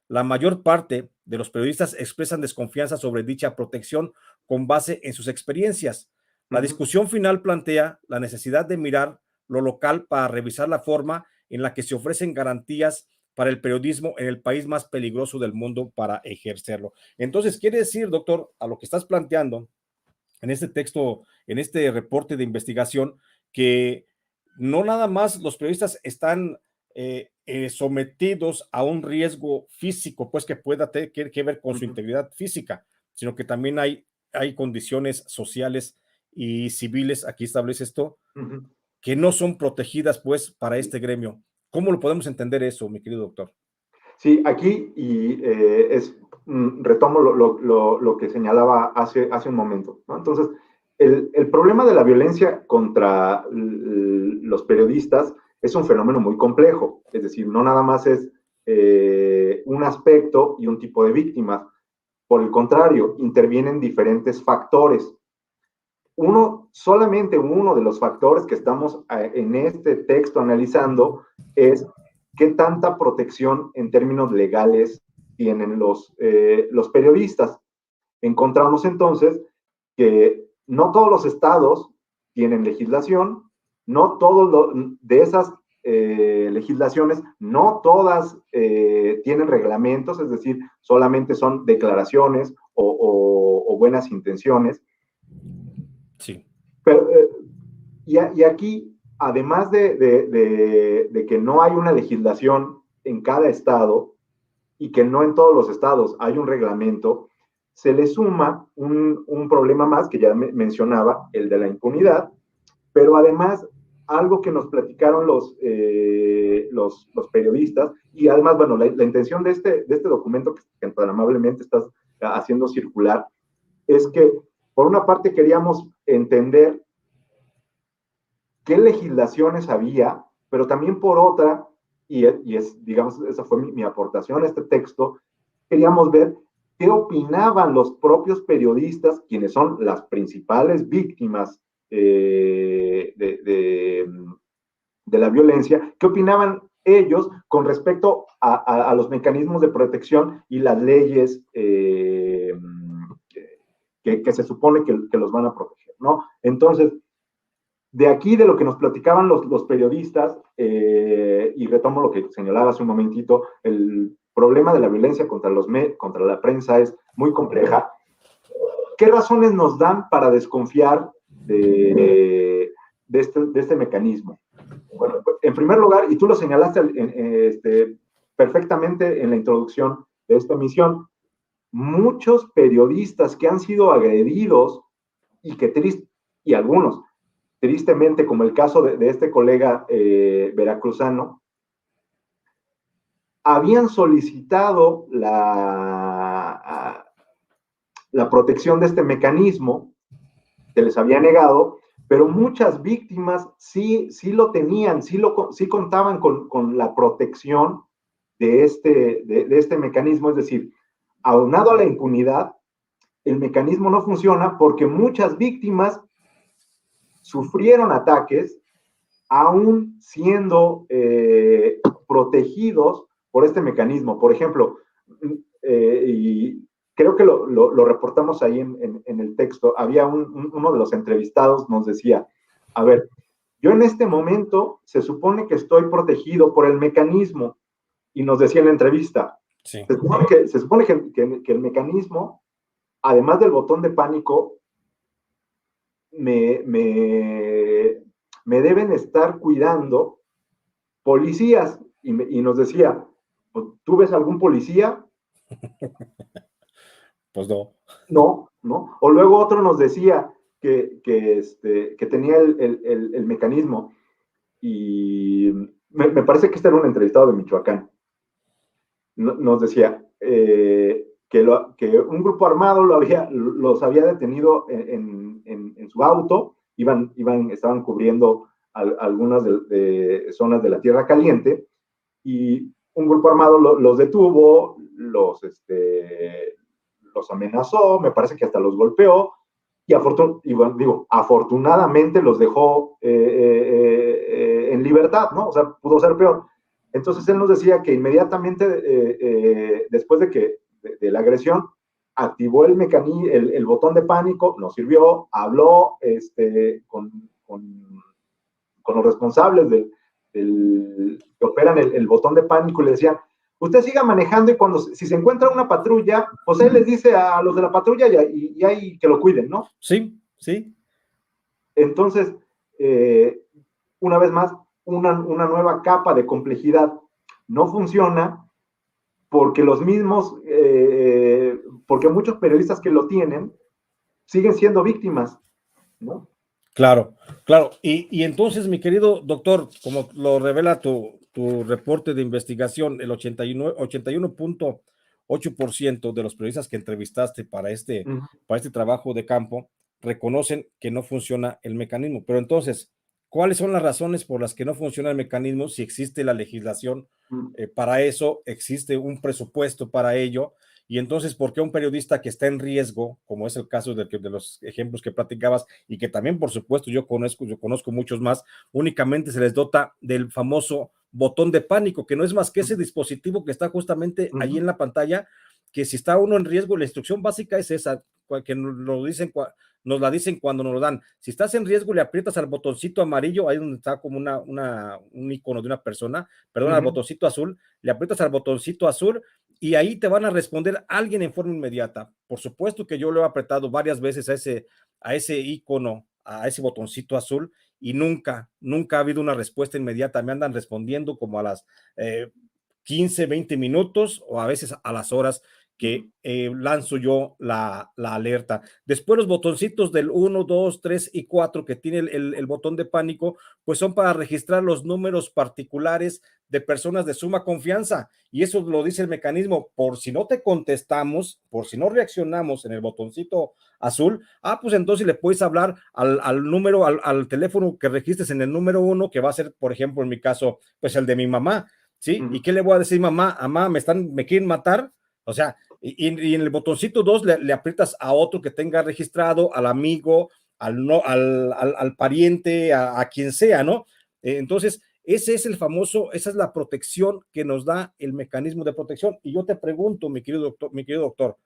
La mayor parte de los periodistas expresan desconfianza sobre dicha protección con base en sus experiencias. La discusión final plantea la necesidad de mirar lo local para revisar la forma en la que se ofrecen garantías para el periodismo en el país más peligroso del mundo para ejercerlo. Entonces, quiere decir, doctor, a lo que estás planteando en este texto, en este reporte de investigación, que no nada más los periodistas están sometidos a un riesgo físico, pues que pueda tener que ver con su integridad física, sino que también hay condiciones sociales y civiles, aquí establece esto, que no son protegidas, pues, para este gremio. ¿Cómo lo podemos entender eso, mi querido doctor? Sí, aquí y retomo lo que señalaba hace un momento, ¿no? Entonces, el problema de la violencia contra los periodistas es un fenómeno muy complejo, es decir, no nada más es un aspecto y un tipo de víctimas, por el contrario, intervienen diferentes factores. Solamente uno de los factores que estamos en este texto analizando es qué tanta protección en términos legales tienen los periodistas. Encontramos entonces que no todos los estados tienen legislación, no todos de esas legislaciones, no todas tienen reglamentos, es decir, solamente son declaraciones o buenas intenciones. Sí. Pero, y aquí, además de que no hay una legislación en cada estado y que no en todos los estados hay un reglamento, se le suma un problema más que ya mencionaba, el de la impunidad, pero además algo que nos platicaron los periodistas, y además, bueno, la intención de este documento que tan amablemente estás haciendo circular, es que por una parte queríamos entender qué legislaciones había, pero también por otra, y es, digamos, esa fue mi aportación a este texto, queríamos ver qué opinaban los propios periodistas, quienes son las principales víctimas de la violencia, qué opinaban ellos con respecto a los mecanismos de protección y las leyes que se supone que los van a proteger, ¿no? Entonces, de aquí, de lo que nos platicaban los periodistas, y retomo lo que señalaba hace un momentito, el problema de la violencia contra la prensa es muy compleja. ¿Qué razones nos dan para desconfiar de este mecanismo? Bueno, en primer lugar, y tú lo señalaste perfectamente en la introducción de esta emisión, muchos periodistas que han sido agredidos y algunos tristemente, como el caso de este colega veracruzano, habían solicitado la protección de este mecanismo, se les había negado, pero muchas víctimas sí lo tenían, sí contaban con la protección de este mecanismo, es decir, aunado a la impunidad, el mecanismo no funciona porque muchas víctimas sufrieron ataques aún siendo protegidos por este mecanismo. Por ejemplo, y creo que lo reportamos ahí en el texto, había uno de los entrevistados nos decía, a ver, yo en este momento se supone que estoy protegido por el mecanismo, y nos decía en la entrevista, sí. se supone que el mecanismo, además del botón de pánico, me deben estar cuidando policías. Y nos decía, ¿tú ves algún policía? Pues no. No, ¿no? O luego otro nos decía que tenía el mecanismo, y me parece que este era un entrevistado de Michoacán. Nos decía que un grupo armado los había detenido en su auto, estaban cubriendo algunas de zonas de la Tierra Caliente, y un grupo armado los detuvo, los amenazó, me parece que hasta los golpeó, y afortunadamente los dejó en libertad, ¿no? O sea, pudo ser peor. Entonces él nos decía que inmediatamente después de la agresión, activó el botón de pánico, nos sirvió, habló con los responsables que operan el botón de pánico y le decían, usted siga manejando y si se encuentra una patrulla, pues él les dice a los de la patrulla y hay que lo cuiden, ¿no? Sí, sí. Entonces, una vez más, una nueva capa de complejidad no funciona porque porque muchos periodistas que lo tienen siguen siendo víctimas, ¿no? Claro, claro. Y entonces, mi querido doctor, como lo revela tu reporte de investigación, el 81.8% de los periodistas que entrevistaste para este trabajo de campo reconocen que no funciona el mecanismo. Pero entonces, ¿cuáles son las razones por las que no funciona el mecanismo? Si existe la legislación para eso, existe un presupuesto para ello. Y entonces, ¿por qué un periodista que está en riesgo, como es el caso de los ejemplos que platicabas, y que también, por supuesto, yo conozco muchos más, únicamente se les dota del famoso botón de pánico, que no es más que ese dispositivo que está justamente ahí en la pantalla, que si está uno en riesgo, la instrucción básica es esa, que nos la dicen cuando nos lo dan. Si estás en riesgo, le aprietas al botoncito amarillo, ahí donde está como un icono de una persona, perdón, al botoncito azul, le aprietas al botoncito azul y ahí te van a responder alguien en forma inmediata. Por supuesto que yo lo he apretado varias veces a ese icono, a ese botoncito azul, y nunca ha habido una respuesta inmediata. Me andan respondiendo como a las 15, 20 minutos o a veces a las horas que lanzo yo la alerta. Después los botoncitos del 1, 2, 3 y 4 que tiene el botón de pánico, pues son para registrar los números particulares de personas de suma confianza, y eso lo dice el mecanismo. Por si no te contestamos, por si no reaccionamos en el botoncito azul, pues entonces le puedes hablar al número, al teléfono que registres en el número 1, que va a ser, por ejemplo, en mi caso, pues el de mi mamá, ¿sí? ¿Y qué le voy a decir, mamá? Mamá, me quieren matar. O sea, y en el botoncito 2 le aprietas a otro que tenga registrado, al amigo, al pariente, a quien sea, ¿no? Entonces, ese es esa es la protección que nos da el mecanismo de protección. Y yo te pregunto, mi querido doctor,